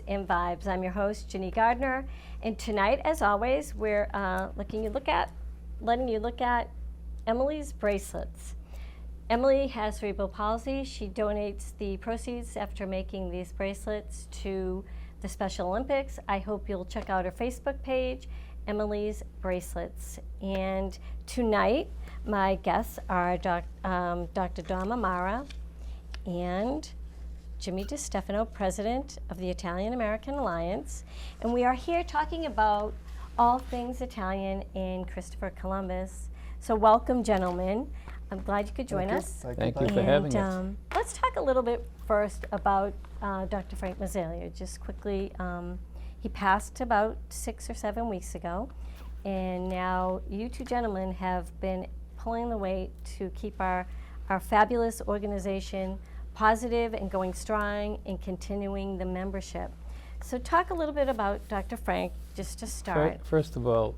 and Vibes. I'm your host, Ginny Gardner, and tonight, as always, we're letting you look at Emily's bracelets. Emily has cerebral palsy. She donates the proceeds after making these bracelets to the Special Olympics. I hope you'll check out her Facebook page, Emily's Bracelets. And tonight, my guests are Dr. Dom Amara and Jimmy DeStefano, President of the Italian American Alliance. And we are here talking about all things Italian and Christopher Columbus. So welcome, gentlemen. I'm glad you could join us. Thank you for having us. Let's talk a little bit first about Dr. Frank Mazzaglia. Just quickly, he passed about 6 or 7 weeks ago, and now you two gentlemen have been pulling the weight to keep our fabulous organization positive and going strong and continuing the membership. So talk a little bit about Dr. Frank, just to start. First of all,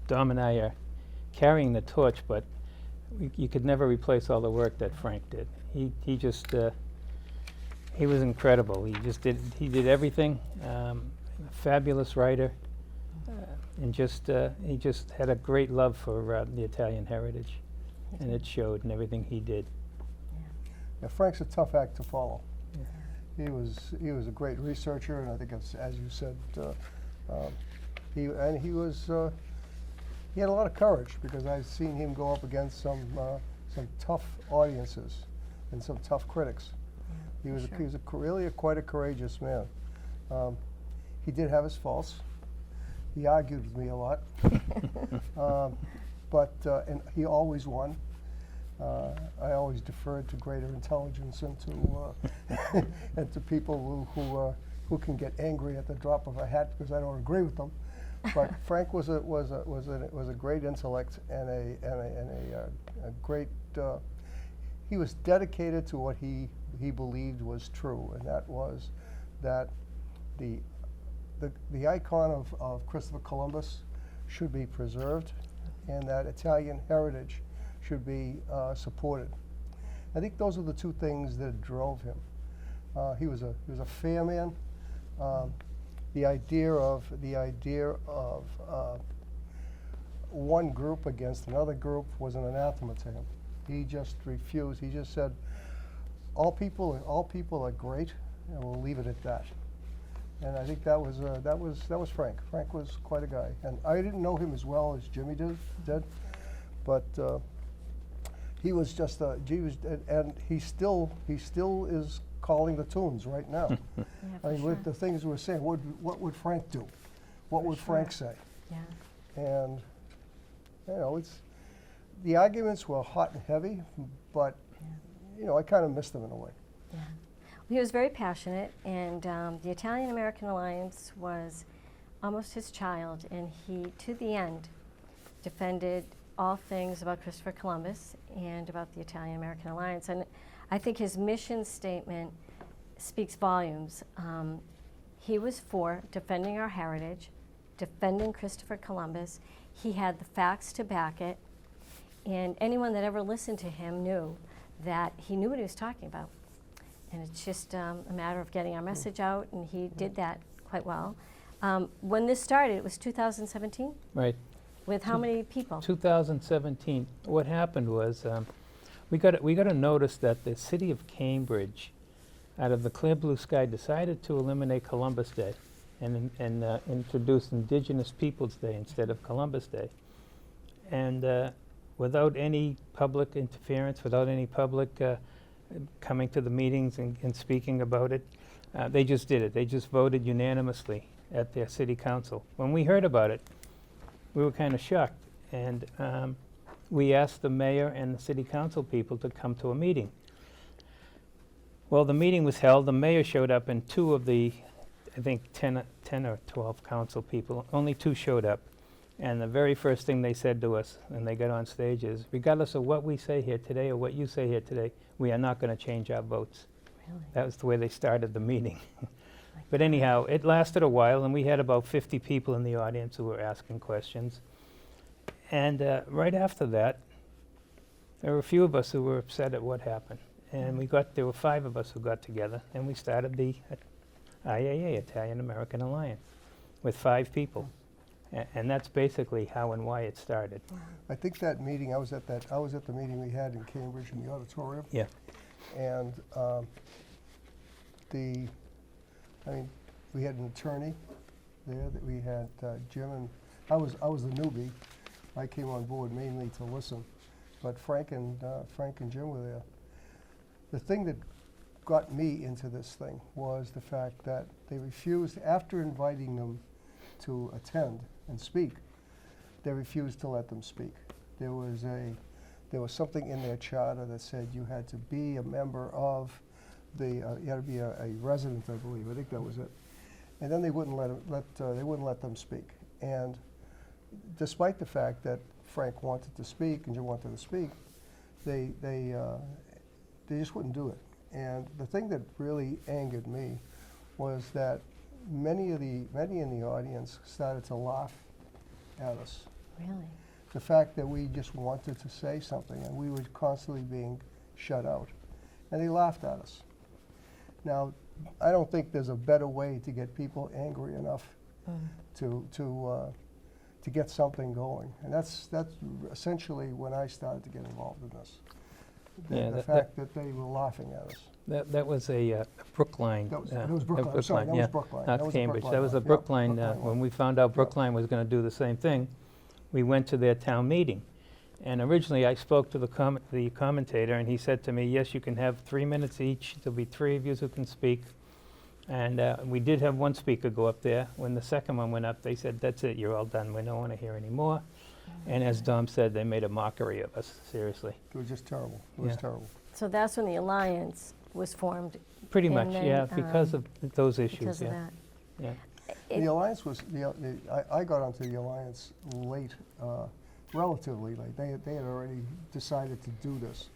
Dom and I are carrying the torch, but you could never replace all the work that Frank did. He just he was incredible. He did everything. Fabulous writer, and he just had a great love for the Italian heritage, and it showed in everything he did. Yeah, Frank's a tough act to follow. Yeah. He was a great researcher, and I think as you said, he had a lot of courage, because I've seen him go up against some tough audiences and some tough critics. He was really quite a courageous man. He did have his faults. He argued with me a lot, and he always won. I always deferred to greater intelligence and to and to people who can get angry at the drop of a hat because I don't agree with them. But Frank was a great intellect and a great. He was dedicated to what he believed was true, and that was that the icon of Christopher Columbus should be preserved, and that Italian heritage should be supported. I think those are the two things that drove him. He was a fair man. The idea of one group against another group was an anathema to him. He just refused. He just said, all people are great, and we'll leave it at that. And I think that was Frank. Frank was quite a guy, and I didn't know him as well as Jimmy did, but he was just and he still is calling the tunes right now. Yeah, I mean, with the things we're saying, what would Frank do? What would Frank say? Yeah. And the arguments were hot and heavy, but I kind of missed them in a way. Yeah. He was very passionate, and the Italian American Alliance was almost his child, and he, to the end, defended all things about Christopher Columbus and about the Italian American Alliance. And I think his mission statement speaks volumes. He was for defending our heritage, defending Christopher Columbus. He had the facts to back it, and anyone that ever listened to him knew that he knew what he was talking about. And it's just a matter of getting our message out, and he did that quite well. When this started, it was 2017? Right. With how many people? 2017. What happened was we got a notice that the city of Cambridge, out of the clear blue sky, decided to eliminate Columbus Day and introduce Indigenous Peoples Day instead of Columbus Day. And without any public interference, without any public coming to the meetings and speaking about it, they just did it. They just voted unanimously at their city council. When we heard about it, we were kind of shocked, and we asked the mayor and the city council people to come to a meeting. Well, the meeting was held. The mayor showed up, and 2 of the, I think, 10 or 12 council people, only 2 showed up. And the very first thing they said to us when they got on stage is, regardless of what we say here today or what you say here today, we are not going to change our votes. Really? That was the way they started the meeting. But anyhow, it lasted a while, and we had about 50 people in the audience who were asking questions. And right after that, there were a few of us who were upset at what happened. And there were 5 of us who got together, and we started the IAA, Italian American Alliance, with 5 people. And that's basically how and why it started. I think that meeting, I was at the meeting we had in Cambridge in the auditorium. Yeah. And we had an attorney there, that we had Jim, and I was the newbie. I came on board mainly to listen, but Frank and Jim were there. The thing that got me into this thing was the fact that they refused, after inviting them to attend and speak, they refused to let them speak. There was something in their charter that said you had to be a member of you had to be a resident, I believe. I think that was it. And then they wouldn't let them speak. And despite the fact that Frank wanted to speak and Jim wanted to speak, they just wouldn't do it. And the thing that really angered me was that many in the audience started to laugh at us. Really? The fact that we just wanted to say something and we were constantly being shut out. And they laughed at us. Now, I don't think there's a better way to get people angry enough to get something going. And that's essentially when I started to get involved in this. The fact that they were laughing at us. That was a Brookline. That was Brookline. I'm sorry, that was Brookline. Not That was a Cambridge. Brookline That was a one. Yeah, Brookline. Brookline one. When we found out Brookline was going to do the same thing, we went to their town meeting. And originally, I spoke to the commentator, and he said to me, yes, you can have 3 minutes each. There'll be 3 of you who can speak. And we did have one speaker go up there. When the second one went up, they said, that's it, you're all done. We don't want to hear any more. And as Dom said, they made a mockery of us, seriously. It was just terrible. It was Yeah. terrible. So that's when the alliance was formed. Pretty And much, then, yeah, because of those issues, Because of yeah. that. Yeah. The alliance was, I got onto the alliance late, relatively late. They had already decided to do this.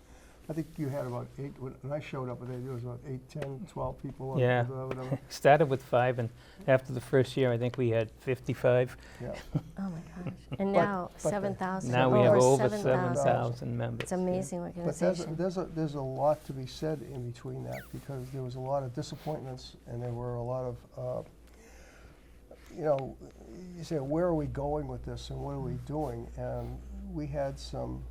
I think you had about 8, when I showed up, there was about 8, 10, 12 people. on it, Yeah. whatever. Started with 5, and after the first year, I think we had 55. Oh Yeah. my gosh. And But- now but 7,000. Now we have over 7,000. 7,000 members. It's an amazing But organization. there's a lot to be said in between that, because there was a lot of disappointments and there were a lot of, you say, where are we going with this and what are we doing? And we had some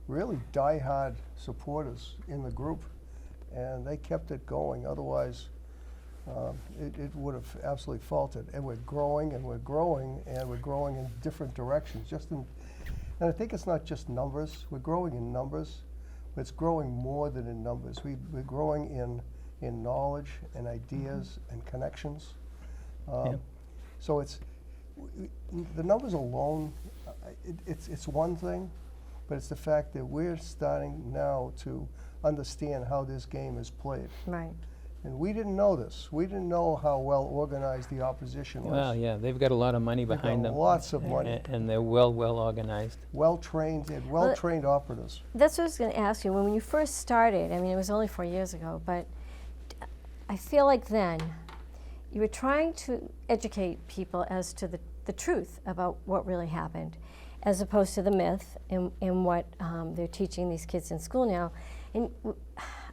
really diehard supporters in the group, and they kept it going. Otherwise, it would have absolutely faltered. And we're growing and we're growing and we're growing in different directions. And I think it's not just numbers. We're growing in numbers, but it's growing more than in numbers. We're growing in knowledge and ideas and connections. Yeah. So the numbers alone, it's one thing, but it's the fact that we're starting now to understand how this game is played. Right. And we didn't know this. We didn't know how well organized the opposition was. Well, yeah, they've got a lot of money They've got behind them. lots of money. And they're well organized. Well-trained, they had well-trained operatives. That's what I was going to ask you. When you first started, I mean, it was only 4 years ago, but I feel like then you were trying to educate people as to the truth about what really happened, as opposed to the myth in what they're teaching these kids in school now. And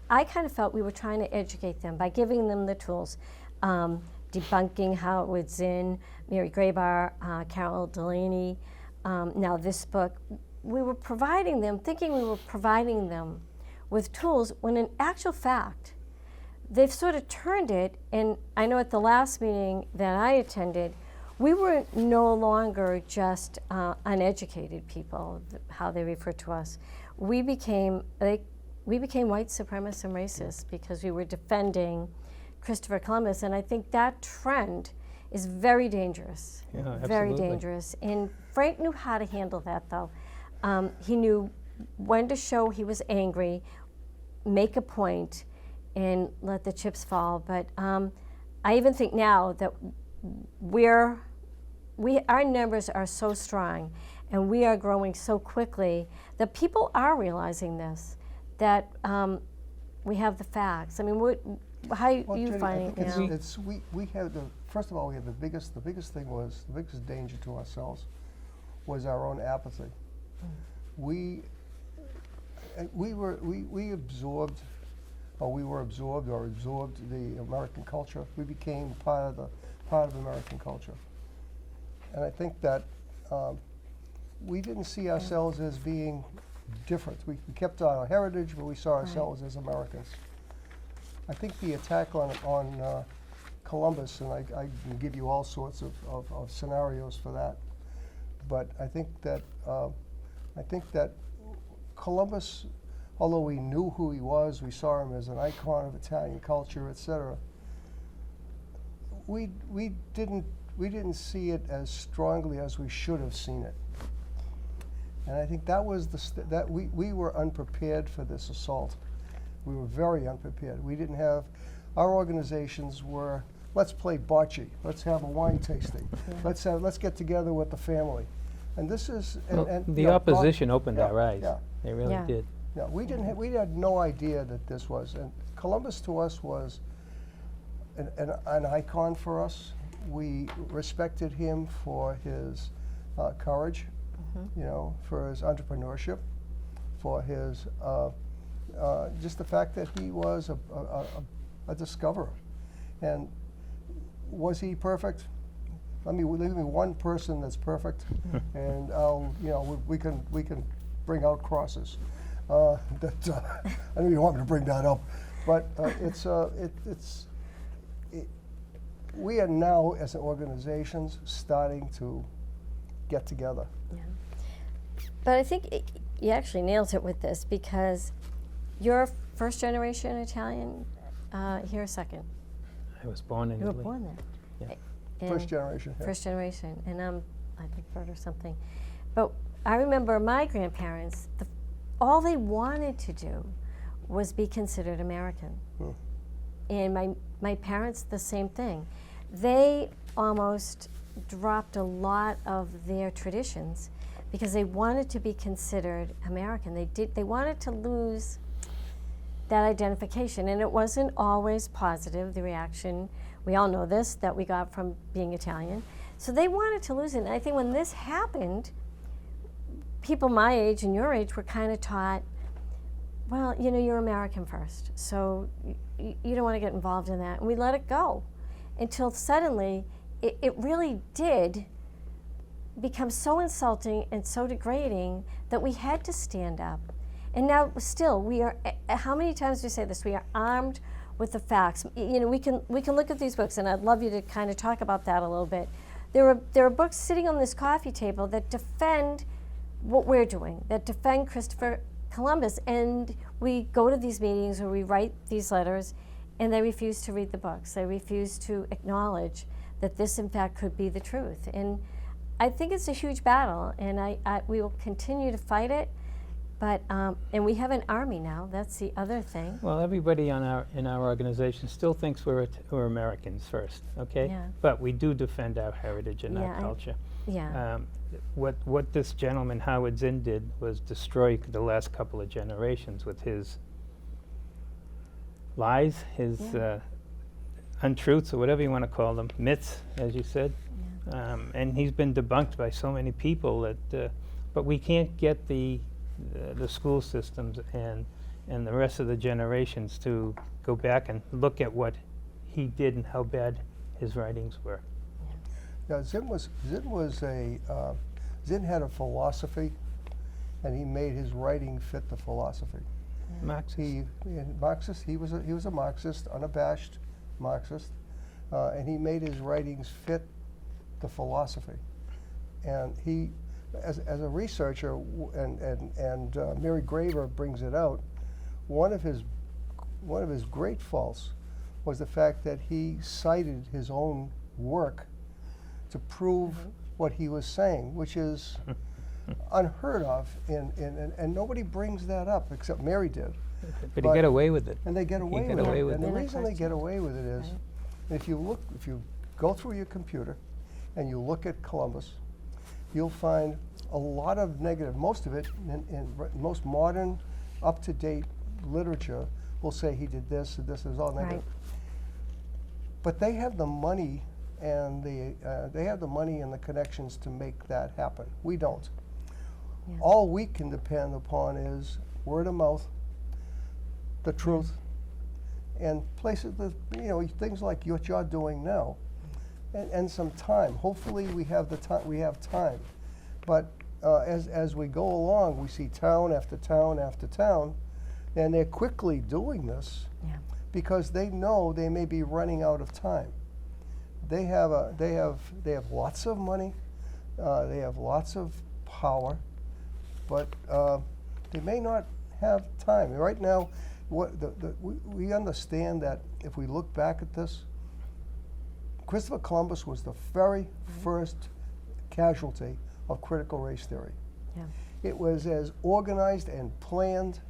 I kind of felt we were trying to educate them by giving them the tools, debunking Howard Zinn, Mary Grabar, Carol Delaney, now this book. We were providing them, thinking we were providing them with tools, when in actual fact, they've sort of turned it, and I know at the last meeting that I attended, we were no longer just uneducated people, how they refer to us. We became white supremacists and racists because we were defending Christopher Columbus, and I think that trend is very dangerous, Yeah, very absolutely. dangerous. And Frank knew how to handle that, though. He knew when to show he was angry, make a point, and let the chips fall. But I even think now that our numbers are so strong and we are growing so quickly that people are realizing this, that we have the facts. I mean, how are you Jenny, finding I think now? we have first of all, we have the biggest thing was, the biggest danger to ourselves was our own apathy. We absorbed or we were absorbed the American culture. We became part of American culture. And I think that we didn't see ourselves as being different. We kept our heritage, but we saw ourselves as Americans. I think the attack on Columbus, and I can give you all sorts of scenarios for that, but I think that Columbus, although we knew who he was, we saw him as an icon of Italian culture, etc. We didn't see it as strongly as we should have seen it. And I think that was that we were unprepared for this assault. We were very unprepared. We didn't have, our organizations were, let's play bocce, let's have a wine tasting, let's get together with the family. And this is, the opposition opened our eyes. Yeah. They really did. Yeah, we had no idea that this was, and Columbus to us was an icon for us. We respected him for his courage, you know, for his entrepreneurship, for his just the fact that he was a discoverer. And was he perfect? Leave me one person that's perfect, and we can bring out crosses. I know you don't want me to bring that up, but we are now as organizations starting to get together. Yeah. But I think you actually nailed it with this, because you're first generation Italian, here second. I was born in You were Italy. born there. Yeah. And First generation. Yeah. First generation, and I think third or something. But I remember my grandparents, all they wanted to do was be considered American. And my parents, the same thing. They almost dropped a lot of their traditions because they wanted to be considered American. They wanted to lose that identification, and it wasn't always positive, the reaction, we all know this, that we got from being Italian. So they wanted to lose it, and I think when this happened, people my age and your age were kind of taught, well, you know, you're American first, so you don't want to get involved in that, and we let it go until suddenly it really did become so insulting and so degrading that we had to stand up. And now still we are, how many times do we say this? We are armed with the facts. You know, we can look at these books, and I'd love you to kind of talk about that a little bit. There are books sitting on this coffee table that defend what we're doing, that defend Christopher Columbus, and we go to these meetings or we write these letters, and they refuse to read the books. They refuse to acknowledge that this in fact could be the truth. And I think it's a huge battle, and we will continue to fight it. But and we have an army now. That's the other thing. Well, everybody in our organization still thinks we're Americans first, okay? Yeah. But we do defend our heritage and Yeah, our culture. Yeah. What this gentleman Howard Zinn did was destroy the last couple of generations with his lies, his untruths, or whatever you want to call them, myths, as you said. Yeah. And he's been debunked by so many people that, but we can't get the school systems and the rest of the generations to go back and look at what he did and how bad his writings were. Yeah, Zinn had a philosophy, and he made his writing fit the philosophy. Marxist. He was a Marxist, unabashed Marxist, and he made his writings fit the philosophy. And he, as a researcher, and Mary Graver brings it out, one of his great faults was the fact that he cited his own work to prove what he was saying, which is unheard of, and nobody brings that up except Mary did. But he got away with it. And they get away got with away it. with And the it. reason they get away with it is, if you go through your computer and you look at Columbus, you'll find a lot of negative. Most of it, in most modern, up-to-date literature, will say he did this and this is all negative. Right. But they have the money and the connections to make that happen. We don't. Yeah. All we can depend upon is word of mouth, the truth, and places that, things like what you're doing now, and some time. Hopefully we have the time. We have time, but as we go along, we see town after town after town, and they're quickly doing this Yeah. because they know they may be running out of time. They have lots of money, they have lots of power, but they may not have time. Right now, we understand that if we look back at this, Christopher Columbus was the very first casualty of critical race theory. Yeah. It was as organized and planned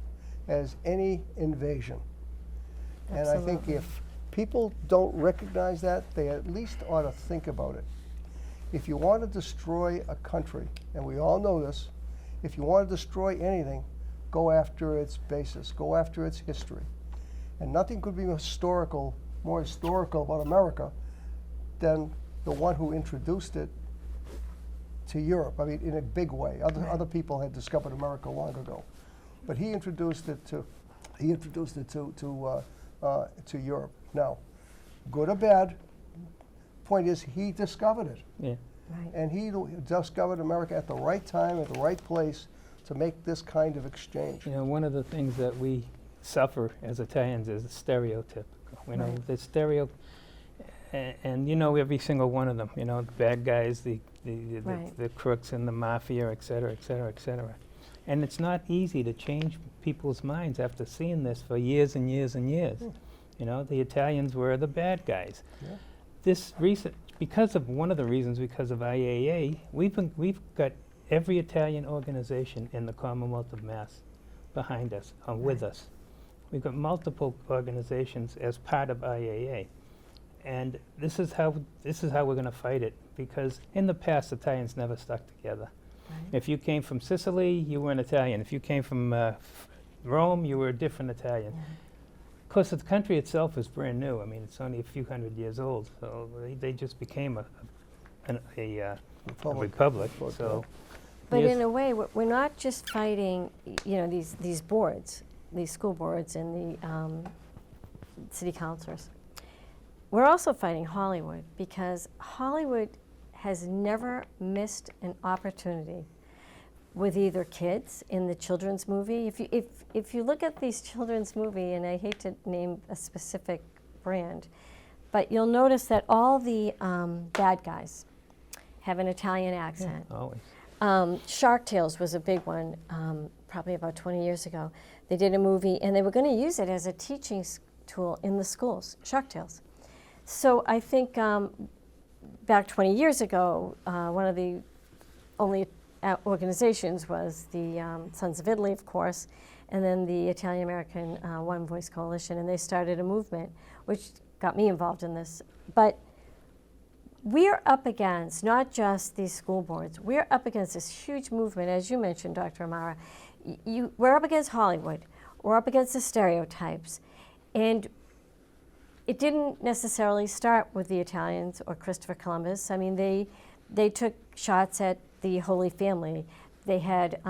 as any invasion. And I think Absolutely. if people don't recognize that, they at least ought to think about it. If you want to destroy a country, and we all know this, if you want to destroy anything, go after its basis, go after its history. And nothing could be more historical about America than the one who introduced it to Europe. I mean, in a big way. Other people had discovered America long ago, but he introduced it to Europe. Now, good or bad, point is he discovered it, Yeah. Right. and he discovered America at the right time, at the right place, to make this kind of exchange. You know, one of the things that we suffer as Italians is stereotypical. You know, Right. the and you know every single one of them. You know, the bad guys, the Right. the crooks in the mafia, et cetera, et cetera, et cetera. And it's not easy to change people's minds after seeing this for years and years and years. You know, the Italians were the bad guys. Yeah. This recent, because of one of the reasons, because of IAA, we've got every Italian organization in the Commonwealth of Mass behind us, with us. We've got multiple organizations as part of IAA, and this is how we're going to fight it. Because in the past, Italians never stuck together. Right. If you came from Sicily, you were an Italian. If you came from Rome, you were a different Italian. Yeah. Of course, the country itself is brand new. I mean, it's only a few hundred years old, so they just became a republic. So, But yes. in a way, we're not just fighting, these boards, these school boards and the city councilors. We're also fighting Hollywood, because Hollywood has never missed an opportunity with either kids in the children's movie. If you look at these children's movie, and I hate to name a specific brand, but you'll notice that all the bad guys have an Italian accent. always. Shark Tales was a big one, probably about 20 years ago. They did a movie, and they were going to use it as a teaching tool in the schools, Shark Tales. So I think back 20 years ago, one of the only organizations was the Sons of Italy, of course, and then the Italian-American One Voice Coalition, and they started a movement, which got me involved in this. But we're up against not just these school boards. We're up against this huge movement, as you mentioned, Dr. Amara. We're up against Hollywood. We're up against the stereotypes. And it didn't necessarily start with the Italians or Christopher Columbus. I mean, they took shots at the Holy Family. They had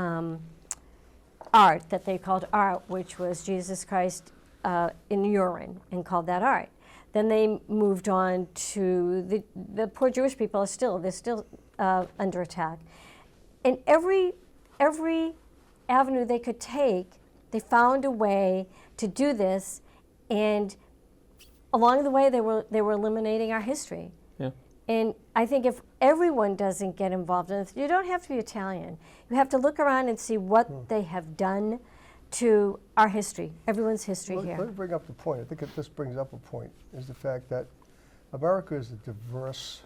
art that they called art, which was Jesus Christ in urine, and called that art. Then they moved on to the poor Jewish people they're still under attack. And every avenue they could take, they found a way to do this, and along the way they were eliminating our history. Yeah. And I think if everyone doesn't get involved in it, you don't have to be Italian. You have to look around and see what they have done to our history, everyone's history Let me here. bring up the point. I think this brings up a point, is the fact that America is a diverse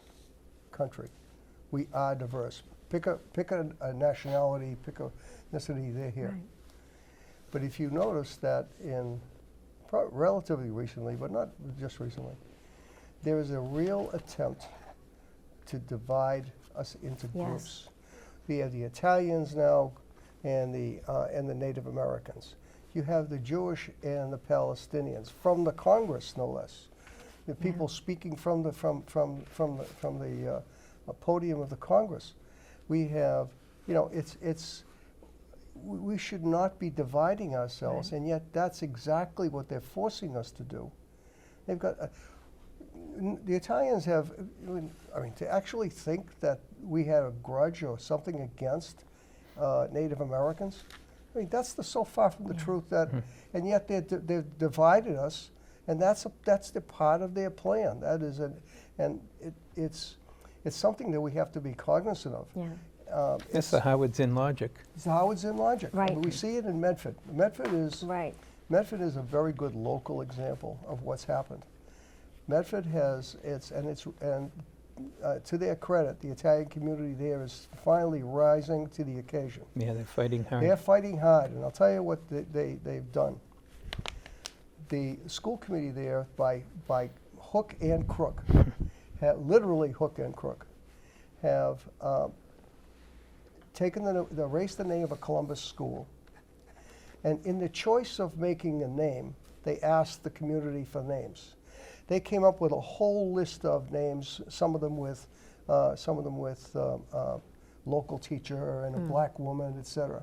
country. We are diverse. Pick a nationality, pick a ethnicity, they're here. Right. But if you notice that in relatively recently, but not just recently, there is a real attempt to divide us into Yes. groups. We have the Italians now, and the Native Americans. You have the Jewish and the Palestinians from the Congress, no less. The people speaking from the podium of the Congress. We have, we should not be dividing ourselves, Right. and yet that's exactly what they're forcing us to do. They've got, the Italians have, I mean, to actually think that we had a grudge or something against Native Americans, I mean, that's so far from the truth that, and yet they've divided us, and that's the part of their plan. That is, it's something that we have to be cognizant of. Yeah. That's the Howard Zinn logic. It's how it's in logic. Right. I mean, we see it in Medford. Medford is Right. Medford is a very good local example of what's happened. Medford has to their credit, the Italian community there is finally rising to the occasion. Yeah, they're fighting hard. They're fighting hard, and I'll tell you what they've done. The school committee there, by hook and crook, literally hook and crook, have taken erased the name of a Columbus school, and in the choice of making a name, they asked the community for names. They came up with a whole list of names, some of them with local teacher and a black woman, etc.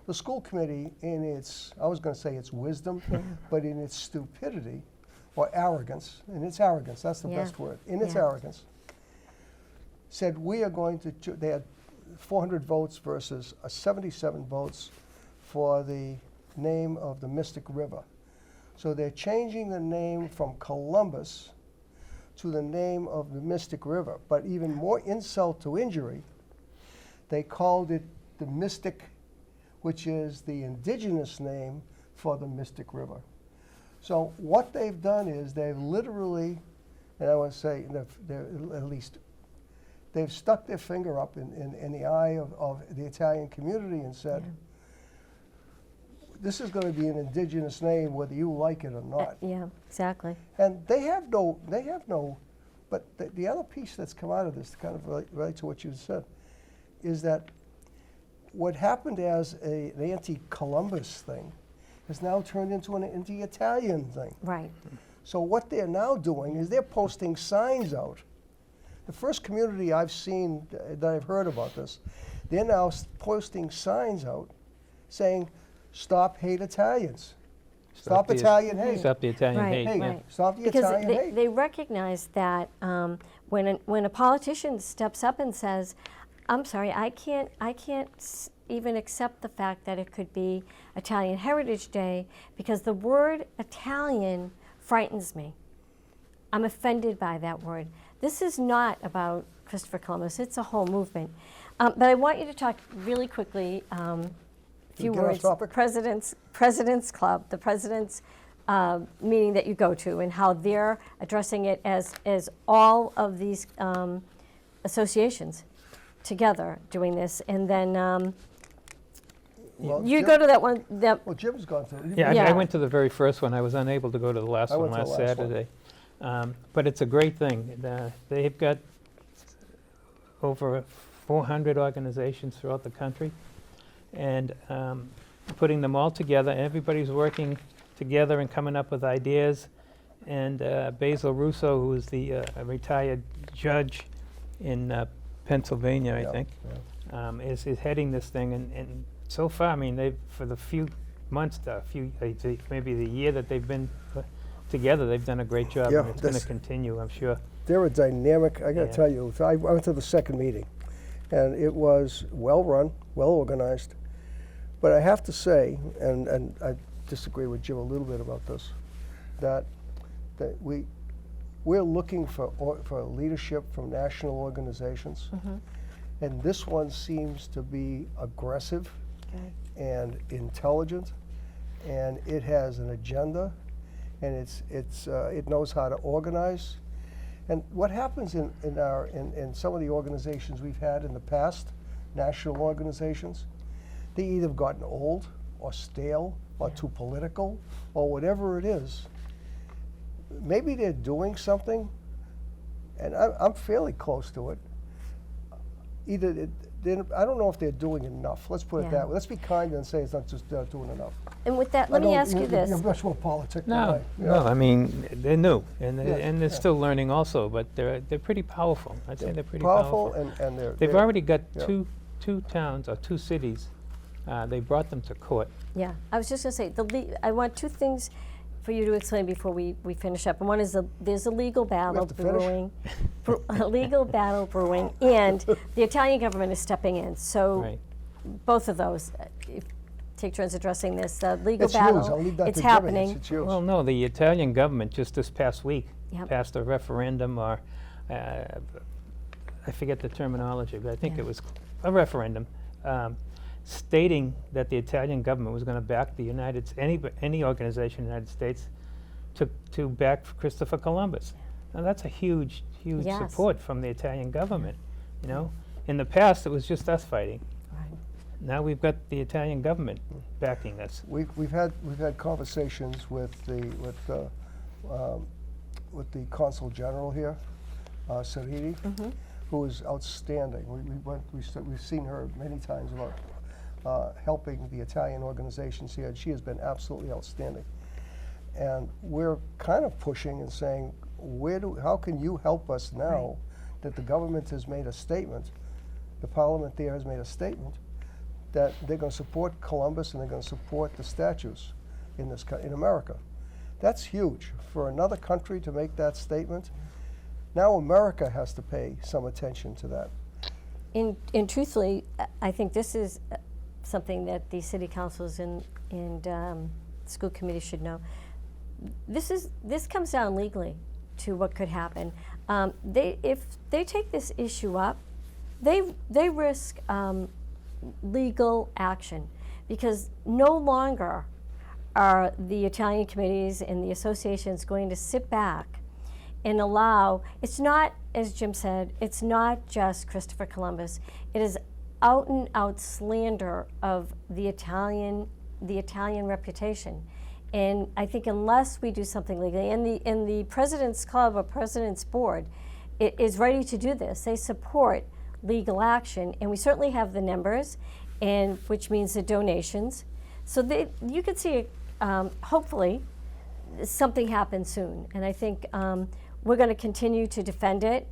The school committee, in its, I was going to say its wisdom, but in its stupidity or arrogance, that's the best word, in its arrogance, said we are going to, they had 400 votes versus 77 votes for the name of the Mystic River. So they're changing the name from Columbus to the name of the Mystic River. But even more insult to injury, they called it the Mystic, which is the indigenous name for the Mystic River. So what they've done is they've literally, and I want to say, at least, they've stuck their finger up in the eye of the Italian community and said, this is going to be an indigenous name whether you like it or not. Yeah, exactly. And they have no, but the other piece that's come out of this, kind of relate to what you said, is that what happened as an anti-Columbus thing has now turned into an anti-Italian thing. Right. So what they're now doing is they're posting signs out. The first community I've seen that I've heard about this, they're now posting signs out saying, "Stop hate Italians. Stop Italian hate. Stop the Italian Right, hate. Hey, Yeah. right. stop the Because Italian hate." they recognize that when a politician steps up and says, "I'm sorry, I can't even accept the fact that it could be Italian Heritage Day because the word Italian frightens me. I'm offended by that word." This is not about Christopher Columbus. It's a whole movement. But I want you to talk really quickly. Few Get off words. topic? President's Club, the President's meeting that you go to, and how they're addressing it as all of these associations together doing this, and then Well, you Jim- go to that one. Well, Jim's gone through it. Yeah, I Yeah. went to the very first one. I was unable to go to the last I one went to the last last one. Saturday. But it's a great thing. They've got over 400 organizations throughout the country, and putting them all together. Everybody's working together and coming up with ideas. And Basil Russo, who is the retired judge in Pennsylvania, I Yeah, think, yeah. is heading this thing. And so far, I mean, they've, for the few months, maybe the year that they've been together, they've done a great job, Yeah, and it's going to this- continue, I'm sure. They're a dynamic, I gotta Yeah. tell you, I went to the second meeting, and it was well-run, well-organized, but I have to say, and I disagree with Jim a little bit about this, that we're looking for leadership from national organizations, and this one seems to be aggressive and intelligent, and it has an agenda, and it knows how to organize. And what happens in some of the organizations we've had in the past, national organizations, they either have gotten old or stale or too political or whatever it is. Maybe they're doing something, and I'm fairly close to it. I don't know if they're doing enough. Let's put it Yeah. that way. Let's be kind and say it's not just doing enough. And with that, let me ask you this. You're much more politic than No, I. you no, know. I mean, they're new, and Yes, they're yeah. still learning also, but they're pretty powerful. I'd say they're pretty Powerful, powerful. and They've they're- already got yeah. two towns, or two cities, they brought them to court. Yeah, I was just going to say, I want two things for you to explain before we finish up. And one is there's a legal battle to finish? brewing, a legal battle brewing, and the Italian government is stepping in. So Right. both of those, take turns addressing this legal It's battle. huge. I'll leave that it's to Jimmy. happening. It's huge. Well, no, the Italian government just this past week Yep. passed a referendum, or I forget the terminology, but I think Yeah. it was a referendum stating that the Italian government was going to back the any organization in the United States to back Christopher Columbus. Now that's a huge Yes. support from the Italian government. You know, in the past it was just us fighting. Right. Now we've got the Italian government backing us. We've had conversations with the consul general here, Saridi, who is outstanding. We've seen her many times about helping the Italian organizations here, and she has been absolutely outstanding. And we're kind of pushing and saying, how can you help us now that the government has made a statement, the parliament there has made a statement, that they're going to support Columbus and they're going to support the statues in America. That's huge. For another country to make that statement, now America has to pay some attention to that. And truthfully, I think this is something that the city councils and school committees should know. This comes down legally to what could happen. If they take this issue up, they risk legal action, because no longer are the Italian committees and the associations going to sit back and allow, it's not, as Jim said, it's not just Christopher Columbus. It is out and out slander of the Italian reputation. And I think unless we do something legally, and the President's Club or President's Board is ready to do this. They support legal action, and we certainly have the numbers, and which means the donations. So you could see, hopefully, something happen soon. And I think we're going to continue to defend it,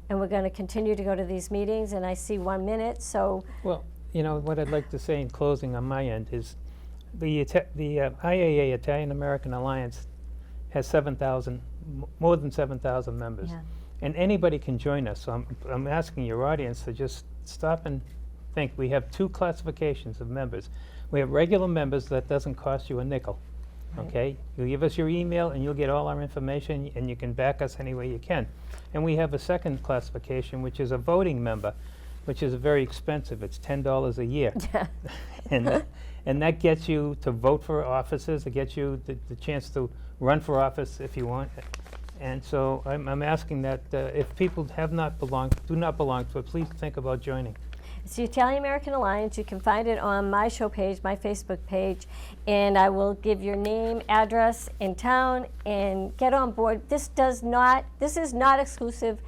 and we're going to continue to go to these meetings. And I see 1 minute, so Well, you know, what I'd like to say in closing on my end is the IAA, Italian American Alliance, has 7,000, more than 7,000 members. yeah. And anybody can join us. So I'm asking your audience to just stop and think. We have 2 classifications of members. We have regular members that doesn't cost you a nickel. Right. Okay? You give us your email and you'll get all our information, and you can back us any way you can. And we have a second classification, which is a voting member, which is very expensive. It's $10 a year. And that gets you to vote for offices. It gets you the chance to run for office if you want. And so I'm asking that if people do not belong to it, please think about joining. It's the Italian American Alliance. You can find it on my show page, my Facebook page, and I will give your name, address, in town, and get on board. This is not exclusive